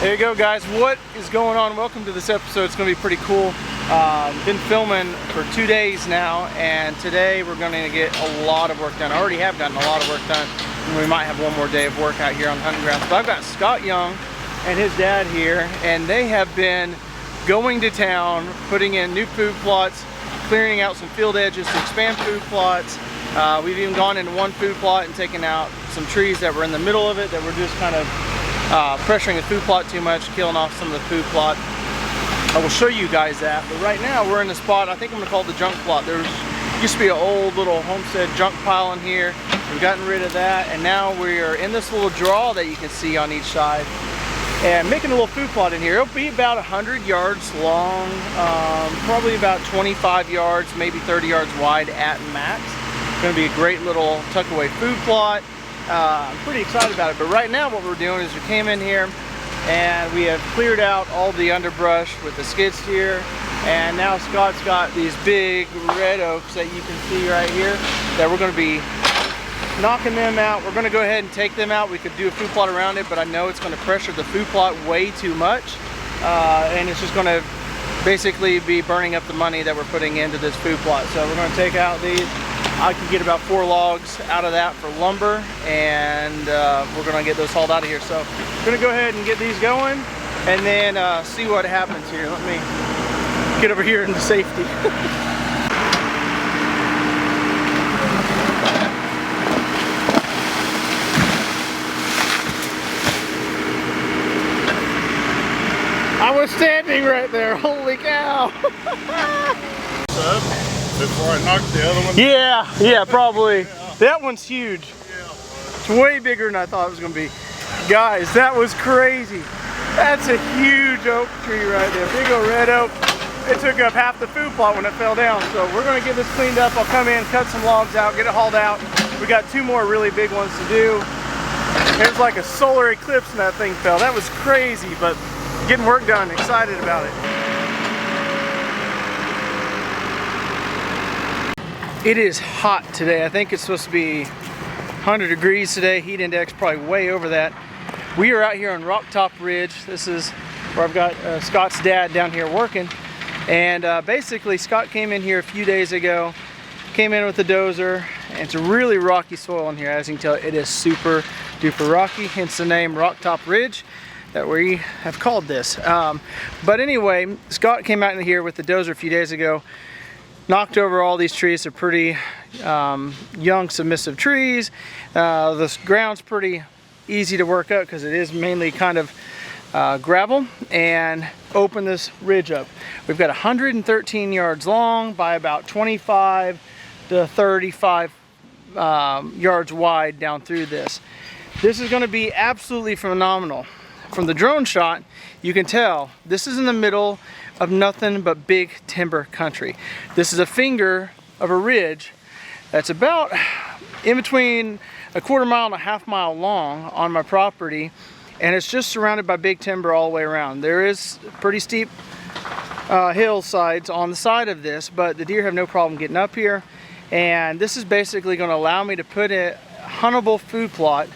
There you go, guys. What is going on? Welcome to this episode. It's going to be pretty cool. Been filming for 2 days now, and today we're going to get a lot of work done. I already have gotten a lot of work done, and we might have one more day of work out here on the hunting grounds. But I've got Scott Young and his dad here, and they have been going to town, putting in new food plots, clearing out some field edges to expand food plots. We've even gone into one food plot and taken out some trees that were in the middle of it that were just kind of pressuring the food plot too much, killing off some of the food plot. I will show you guys that, but right now we're in the spot, I think I'm gonna call it the junk plot. There used to be an old little homestead junk pile in here. We've gotten rid of that, and now we are in this little draw that you can see on each side and making a little food plot in here. It'll be about 100 yards long, probably about 25 yards, maybe 30 yards wide at max. It's gonna be a great little tuck away food plot. I'm pretty excited about it, but right now what we're doing is we came in here and we have cleared out all the underbrush with the skid steer, and now Scott's got these big red oaks that you can see right here that we're going to be knocking them out. We're going to go ahead and take them out. We could do a food plot around it, but I know it's going to pressure the food plot way too much, and it's just going to basically be burning up the money that we're putting into this food plot. So we're going to take out these. I can get about 4 logs out of that for lumber, and we're gonna get those hauled out of here. So I'm gonna go ahead and get these going and then see what happens here. Let me get over here into safety. I was standing right there, holy cow. Before I knocked the other one? Yeah, probably. Yeah. That one's huge. Yeah. It's way bigger than I thought it was going to be. Guys, that was crazy. That's a huge oak tree right there. Big old red oak. It took up half the food plot when it fell down. So we're going to get this cleaned up. I'll come in, cut some logs out, get it hauled out. We got 2 more really big ones to do. There's like a solar eclipse and that thing fell. That was crazy, but getting work done. Excited about it. It is hot today. I think it's supposed to be 100 degrees today. Heat index probably way over that. We are out here on Rocktop Ridge. This is where I've got Scott's dad down here working. And basically Scott came in here a few days ago, came in with the dozer, and it's a really rocky soil in here. As you can tell, it is super duper rocky, hence the name Rocktop Ridge that we have called this. But anyway, Scott came out in here with the dozer a few days ago, knocked over all these trees. They're pretty young, submissive trees. This ground's pretty easy to work up because it is mainly kind of gravel, and open this ridge up. We've got 113 yards long by about 25 to 35 yards wide down through this. This is going to be absolutely phenomenal. From the drone shot, you can tell this is in the middle of nothing but big timber country. This is a finger of a ridge that's about in between a 1/4 mile and a 1/2 mile long on my property, and it's just surrounded by big timber all the way around. There is pretty steep hillsides on the side of this, but the deer have no problem getting up here, and this is basically going to allow me to put a huntable food plot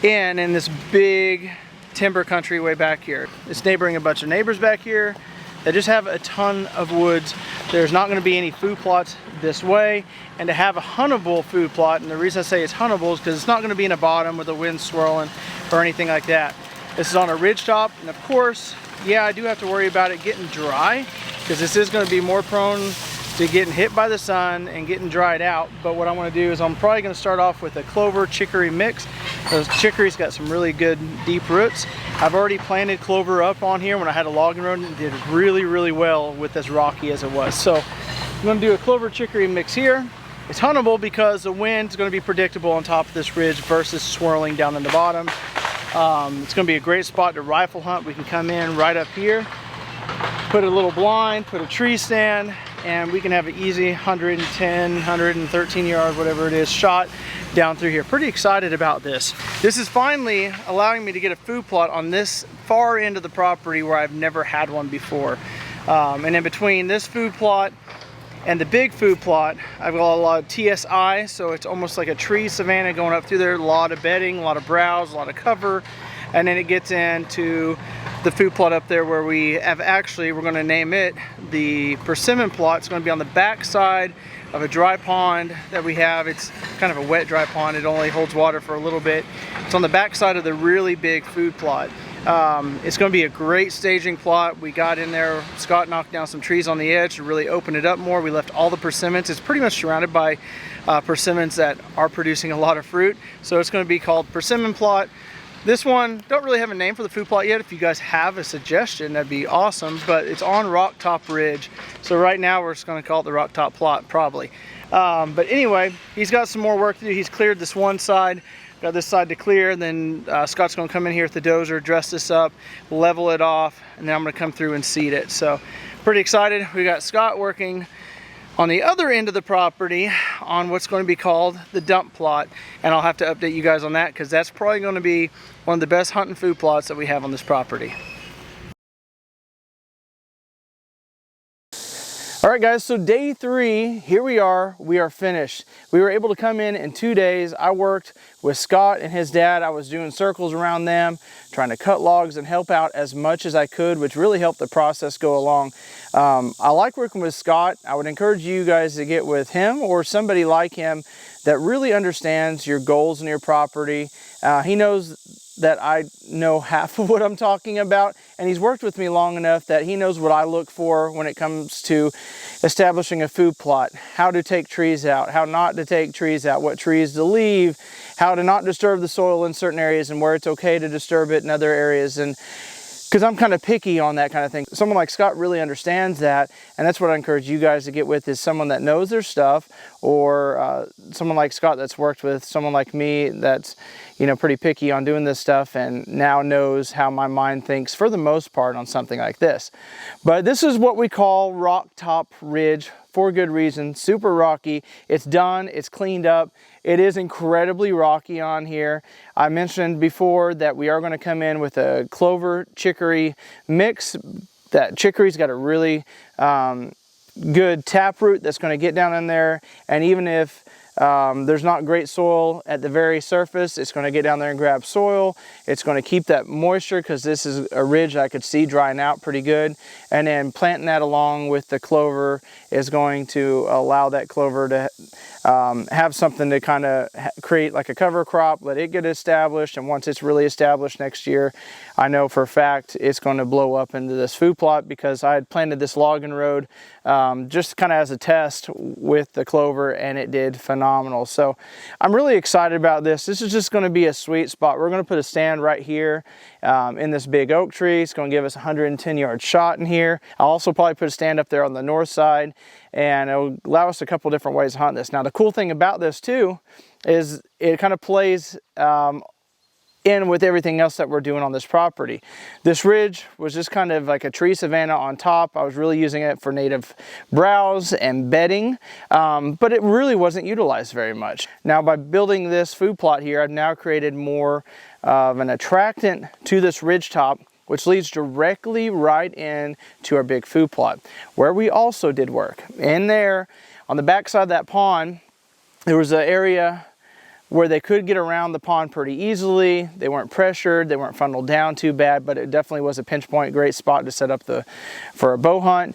in this big timber country way back here. It's neighboring a bunch of neighbors back here. They just have a ton of woods. There's not going to be any food plots this way, and to have a huntable food plot, and the reason I say it's huntable is because it's not going to be in a bottom with the wind swirling or anything like that. This is on a ridge top, and of course, yeah, I do have to worry about it getting dry because this is going to be more prone to getting hit by the sun and getting dried out. But what I want to do is I'm probably going to start off with a clover chicory mix. Those chicory's got some really good deep roots. I've already planted clover up on here when I had a logging road, and it did really, really well with as rocky as it was. So I'm going to do a clover chicory mix here. It's huntable because the wind's going to be predictable on top of this ridge versus swirling down in the bottom. It's going to be a great spot to rifle hunt. We can come in right up here, put a little blind, put a tree stand, and we can have an easy 110, 113 yard, whatever it is, shot down through here. Pretty excited about this. This is finally allowing me to get a food plot on this far end of the property where I've never had one before. And in between this food plot and the big food plot, I've got a lot of TSI, so it's almost like a tree savanna going up through there. A lot of bedding, a lot of browse, a lot of cover, and then it gets into the food plot up there where we have we're going to name it the persimmon plot. It's going to be on the back side of a dry pond that we have. It's kind of a wet dry pond. It only holds water for a little bit. It's on the back side of the really big food plot. It's going to be a great staging plot. We got in there, Scott knocked down some trees on the edge to really open it up more. We left all the persimmons. It's pretty much surrounded by persimmons that are producing a lot of fruit. So it's going to be called Persimmon Plot. This one, don't really have a name for the food plot yet. If you guys have a suggestion, that'd be awesome, but it's on Rock Top Ridge. So right now we're just going to call it the Rock Top Plot, probably. But anyway, he's got some more work to do. He's cleared this one side. Got this side to clear, then Scott's going to come in here with the dozer, dress this up, level it off, and then I'm going to come through and seed it. So pretty excited. We got Scott working on the other end of the property on what's going to be called the dump plot, and I'll have to update you guys on that because that's probably going to be one of the best hunting food plots that we have on this property. All right guys, so day 3, here we are finished. We were able to come in 2 days. I worked with Scott and his dad. I was doing circles around them, trying to cut logs and help out as much as I could, which really helped the process go along. I like working with Scott. I would encourage you guys to get with him or somebody like him that really understands your goals in your property. He knows that I know half of what I'm talking about, and he's worked with me long enough that he knows what I look for when it comes to establishing a food plot, how to take trees out, how not to take trees out, what trees to leave, how to not disturb the soil in certain areas and where it's okay to disturb it in other areas. And because I'm kind of picky on that kind of thing. Someone like Scott really understands that, and that's what I encourage you guys to get with, is someone that knows their stuff, or someone like Scott that's worked with someone like me that's, you know, pretty picky on doing this stuff and now knows how my mind thinks for the most part on something like this. But this is what we call Rock Top Ridge for good reason. Super rocky. It's done, it's cleaned up. It is incredibly rocky on here. I mentioned before that we are going to come in with a clover chicory mix. That chicory's got a really good taproot that's going to get down in there, and even if there's not great soil at the very surface, it's going to get down there and grab soil. It's going to keep that moisture because this is a ridge I could see drying out pretty good, and then planting that along with the clover is going to allow that clover to have something to kind of create like a cover crop, let it get established, and once it's really established next year, I know for a fact it's going to blow up into this food plot because I had planted this logging road just kind of as a test with the clover, and it did phenomenal. So I'm really excited about this. This is just going to be a sweet spot. We're going to put a stand right here in this big oak tree. It's going to give us a 110-yard shot in here. I'll also probably put a stand up there on the north side, and it'll allow us a couple different ways to hunt this. Now the cool thing about this too is it kind of plays in with everything else that we're doing on this property. This ridge was just kind of like a tree savanna on top. I was really using it for native browse and bedding, but it really wasn't utilized very much. Now by building this food plot here, I've now created more of an attractant to this ridge top, which leads directly right in to our big food plot, where we also did work. In there, on the back side of that pond, there was an area where they could get around the pond pretty easily. They weren't pressured, they weren't funneled down too bad, but it definitely was a pinch point, great spot to set up for a bow hunt.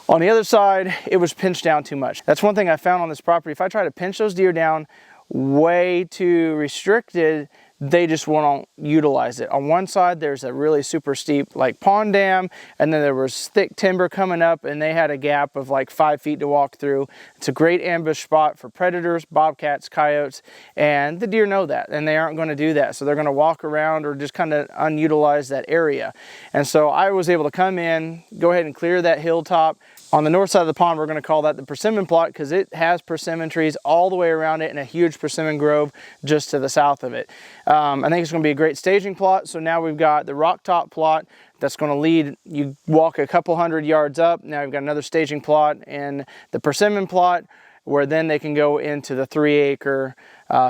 On the other side, it was pinched down too much. That's one thing I found on this property. If I try to pinch those deer down way too restricted, they just won't utilize it. On one side, there's a really super steep like pond dam, and then there was thick timber coming up, and they had a gap of like 5 feet to walk through. It's a great ambush spot for predators, bobcats, coyotes, and the deer know that, and they aren't going to do that. So they're going to walk around or just kind of unutilize that area. And so I was able to come in, go ahead and clear that hilltop. On the north side of the pond, we're going to call that the persimmon plot because it has persimmon trees all the way around it and a huge persimmon grove just to the south of it. I think it's going to be a great staging plot. So now we've got the rock top plot that's going to lead, you walk a couple 100 yards up. Now we've got another staging plot and the persimmon plot, where then they can go into the 3-acre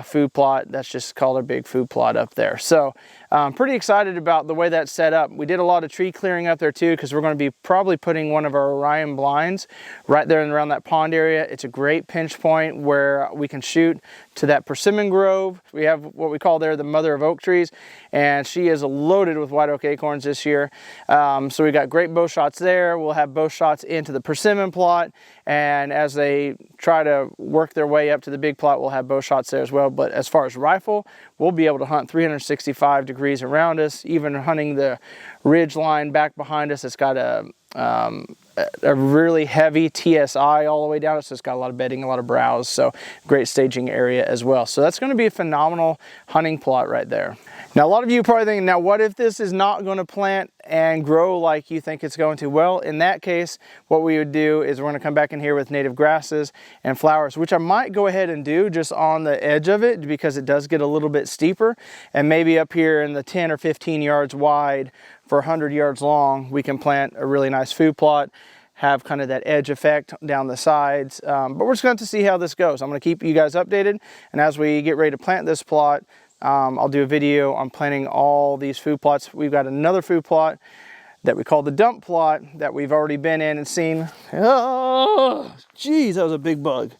food plot. That's just called a big food plot up there. So Pretty excited about the way that's set up. We did a lot of tree clearing up there too, because we're going to be probably putting one of our Orion blinds right there and around that pond area. It's a great pinch point where we can shoot to that persimmon grove. We have what we call there the mother of oak trees, and she is loaded with white oak acorns this year. So we got great bow shots there. We'll have bow shots into the persimmon plot, and as they try to work their way up to the big plot, we'll have bow shots there as well. But as far as rifle, we'll be able to hunt 365 degrees around us, even hunting the ridge line back behind us. It's got a really heavy TSI all the way down it, so it's got a lot of bedding, a lot of browse, so great staging area as well. So that's going to be a phenomenal hunting plot right there. Now a lot of you are probably thinking, now what if this is not going to plant and grow like you think it's going to? Well, in that case, what we would do is we're going to come back in here with native grasses and flowers, which I might go ahead and do just on the edge of it, because it does get a little bit steeper, and maybe up here in the 10 or 15 yards wide for 100 yards long, we can plant a really nice food plot, have kind of that edge effect down the sides. But we're just going to see how this goes. I'm going to keep you guys updated, and as we get ready to plant this plot, I'll do a video on planting all these food plots. We've got another food plot that we call the dump plot that we've already been in and seen. Oh, geez, that was a big bug.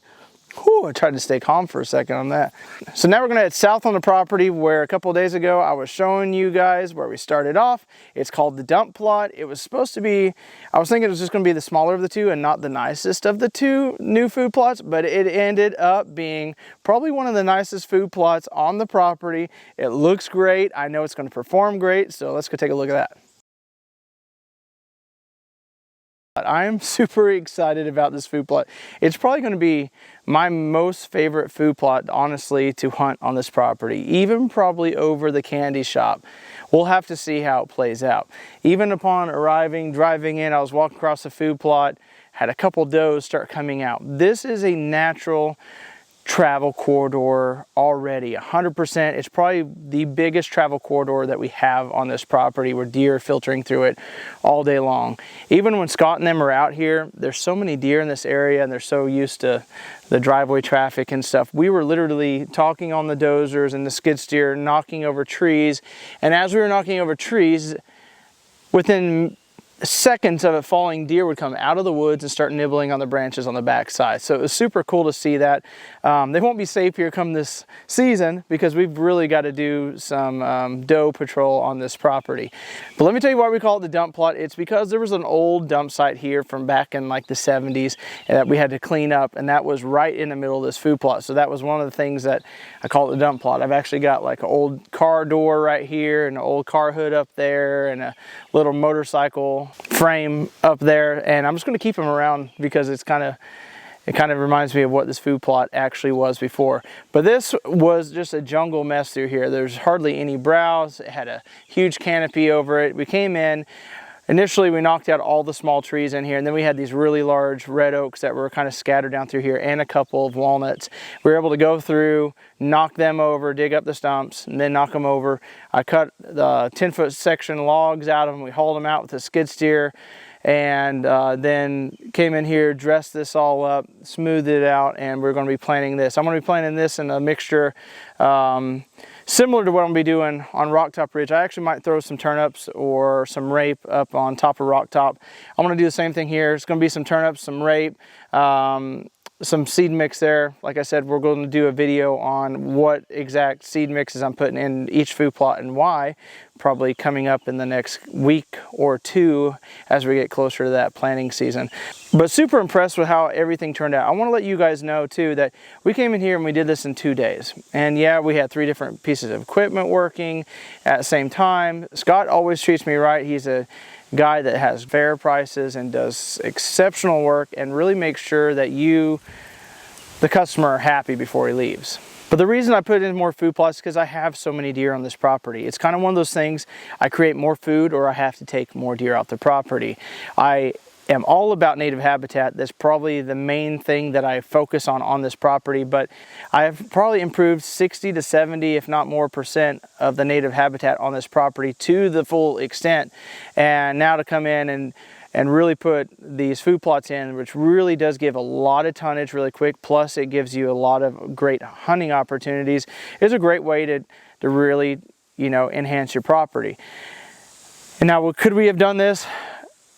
Whew, I tried to stay calm for a second on that. So now we're going to head south on the property, where a couple of days ago I was showing you guys where we started off. It's called the dump plot. It was supposed to be, I was thinking it was just going to be the smaller of the two and not the nicest of the two new food plots, but it ended up being probably one of the nicest food plots on the property. It looks great. I know it's going to perform great, so let's go take a look at that. I am super excited about this food plot. It's probably going to be my most favorite food plot, honestly, to hunt on this property, even probably over the candy shop. We'll have to see how it plays out. Even upon arriving, driving in, I was walking across the food plot, had a couple does start coming out. This is a natural travel corridor already, 100%. It's probably the biggest travel corridor that we have on this property, where deer are filtering through it all day long. Even when Scott and them are out here, there's so many deer in this area, and they're so used to the driveway traffic and stuff. We were literally talking on the dozers and the skid steer, knocking over trees, and as we were knocking over trees, within seconds of it falling, deer would come out of the woods and start nibbling on the branches on the back side. So it was super cool to see that. They won't be safe here come this season, because we've really got to do some doe patrol on this property. But let me tell you why we call it the dump plot. It's because there was an old dump site here from back in like the 70s that we had to clean up, and that was right in the middle of this food plot. So that was one of the things that I call it the dump plot. I've actually got like an old car door right here, and an old car hood up there, and a little motorcycle frame up there, and I'm just going to keep them around because it kind of reminds me of what this food plot actually was before. But this was just a jungle mess through here. There's hardly any browse. It had a huge canopy over it. We came in. Initially, we knocked out all the small trees in here, and then we had these really large red oaks that were kind of scattered down through here, and a couple of walnuts. We were able to go through, knock them over, dig up the stumps, and then knock them over. I cut the 10-foot section logs out of them. We hauled them out with a skid steer, and then came in here, dressed this all up, smoothed it out, and we're going to be planting this. I'm going to be planting this in a mixture similar to what I'm going to be doing on Rocktop Ridge. I actually might throw some turnips or some rape up on top of Rocktop. I'm going to do the same thing here. It's going to be some turnips, some rape, some seed mix there. Like I said, we're going to do a video on what exact seed mixes I'm putting in each food plot and why, probably coming up in the next week or two as we get closer to that planting season. But super impressed with how everything turned out. I want to let you guys know too that we came in here and we did this in 2 days. And yeah, we had 3 different pieces of equipment working at the same time. Scott always treats me right. He's a guy that has fair prices and does exceptional work and really makes sure that you, the customer, are happy before he leaves. But the reason I put in more food plots is because I have so many deer on this property. It's kind of one of those things, I create more food or I have to take more deer off the property. I am all about native habitat. That's probably the main thing that I focus on this property, but I've probably improved 60 to 70, if not more % of the native habitat on this property to the full extent. And now to come in and really put these food plots in, which really does give a lot of tonnage really quick, plus it gives you a lot of great hunting opportunities, is a great way to really you know, enhance your property. And now, could we have done this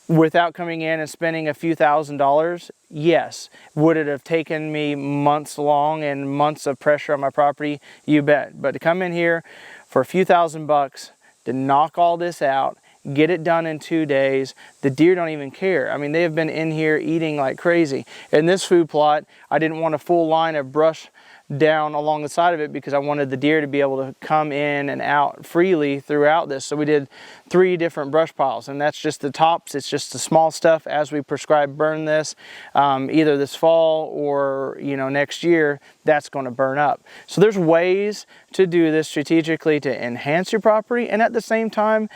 without coming in and spending a few $1,000s? Yes. Would it have taken me months long and months of pressure on my property? You bet. But to come in here for a few $1,000s to knock all this out, get it done in 2 days, the deer don't even care. I mean, they have been in here eating like crazy. In this food plot, I didn't want a full line of brush down along the side of it because I wanted the deer to be able to come in and out freely throughout this. So we did 3 different brush piles, and that's just the tops. It's just the small stuff. As we prescribe burn this, either this fall or, you know, next year, that's going to burn up. So there's ways to do this strategically to enhance your property, and at the same time,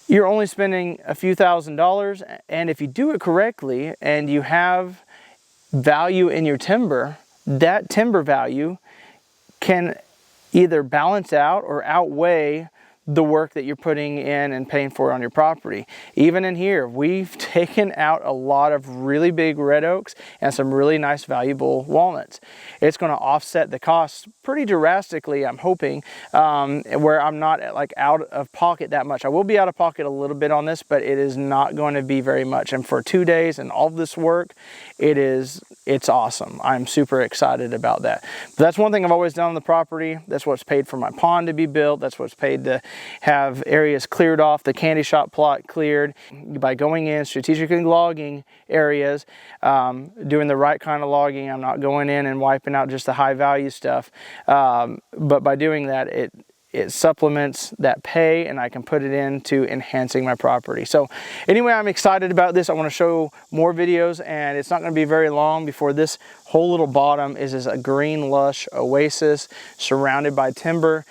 you're only spending a few $1,000s, and if you do it correctly and you have value in your timber, that timber value can either balance out or outweigh the work that you're putting in and paying for on your property. Even in here, we've taken out a lot of really big red oaks and some really nice valuable walnuts. It's going to offset the costs pretty drastically, I'm hoping, where I'm not like out of pocket that much. I will be out of pocket a little bit on this, but it is not going to be very much. And for 2 days and all of this work, it's awesome. I'm super excited about that. But that's one thing I've always done on the property. That's what's paid for my pond to be built. That's what's paid to have areas cleared off, the candy shop plot cleared, by going in, strategically logging areas, doing the right kind of logging. I'm not going in and wiping out just the high value stuff. But by doing that, it supplements that pay, and I can put it into enhancing my property. So anyway, I'm excited about this. I want to show more videos, and it's not going to be very long before this whole little bottom is a green lush oasis surrounded by timber.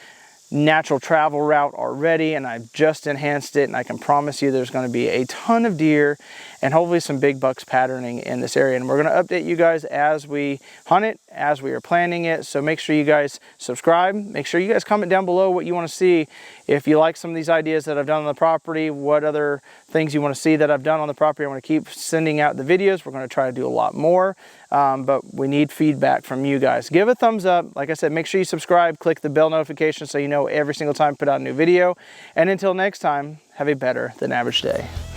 Natural travel route already, and I've just enhanced it, and I can promise you there's going to be a ton of deer and hopefully some big bucks patterning in this area. And we're going to update you guys as we hunt it, as we are planning it. So make sure you guys subscribe. Make sure you guys comment down below what you want to see. If you like some of these ideas that I've done on the property, what other things you want to see that I've done on the property. I want to keep sending out the videos. We're going to try to do a lot more, but we need feedback from you guys. Give a thumbs up. Like I said, make sure you subscribe, click the bell notification so you know every single time I put out a new video. And until next time, have a better than average day.